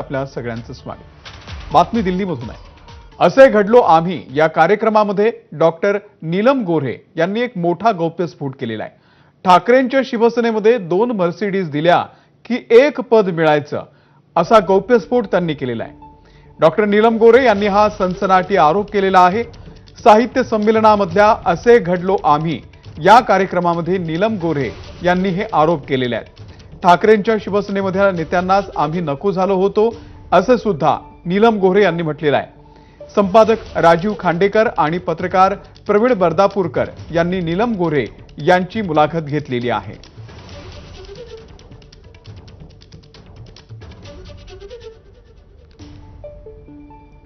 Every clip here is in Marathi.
आपल्या सगळ्यांचं स्वागत। बातमी दिल्लीमधून आहे। असे घडलो आम्ही या कार्यक्रमामध्ये डॉक्टर नीलम गोऱ्हे यांनी एक मोठा गौप्यस्फोट केलेला आहे। ठाकरेंच्या शिवसेनेमध्ये 2 मर्सिडीज दिल्या की 1 पद मिळायचं असा गौप्यस्फोट त्यांनी केलेला आहे। डॉक्टर नीलम गोऱ्हे यांनी हा सनसनाटी आरोप केलेला आहे। साहित्य संमेलनामधल्या असे घडलो आम्ही या कार्यक्रमामध्ये नीलम गोऱ्हे यांनी हे आरोप केलेले आहेत। ठाकरेंच्या शिवसेनेमधल्या नेत्यांनाच आम्ही नको झालो होतो असे सुद्धा नीलम गोऱ्हे यांनी म्हटलेलं आहे। संपादक राजीव खांडेकर आणि पत्रकार प्रवीण बर्दापूरकर यांनी नीलम गोऱ्हे यांची मुलाखत घेतलेली आहे।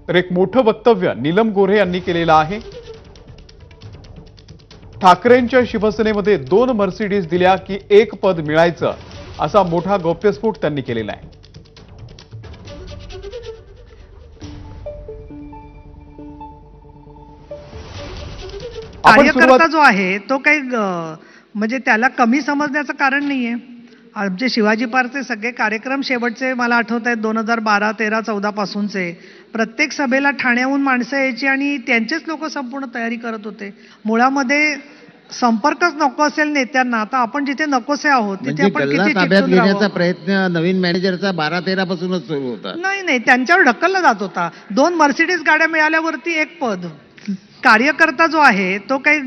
तर एक मोठं वक्तव्य नीलम गोऱ्हे यांनी केलेलं आहे। ठाकरेंच्या शिवसेनेमध्ये 2 मर्सिडीज दिल्या की 1 पद मिळायचं असा मोठा गौप्यस्फोट त्यांनी केलेला आहे। कार्यकर्ता जो आहे तो काही म्हणजे त्याला कमी समजण्याचं कारण नाहीये। आमचे शिवाजी पार्कचे सगळे कार्यक्रम शेवटचे मला आठवत आहेत 2012, 13, 14 पासूनचे प्रत्येक सभेला ठाण्याहून माणसं यायची आणि त्यांचेच लोक संपूर्ण तयारी करत होते। मुळामध्ये संपर्कच नको असेल नेत्यांना। आता आपण जिथे नकोसे आहोत तिथे आपण किती ताब्यात घेण्याचा प्रयत्न नवीन मॅनेजरचा 12-13 पासूनच सुरू होता। नाही त्यांच्यावर ढकलला जात होता। 2 मर्सिडीज गाड्या मिळाल्यावरती 1 पद। कार्यकर्ता जो आहे तो काही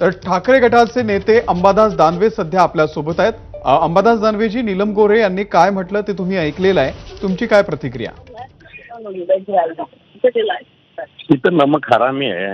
तर ठाकरे गटाचे नेते अंबादास दानवे सध्या आपल्या सोबत आहेत। अंबादास दानवेजी, नीलम गोऱ्हे यांनी काय म्हटलं ते तुम्ही ऐकलेलं आहे, तुमची काय प्रतिक्रिया? इथं नमक हरामी आहे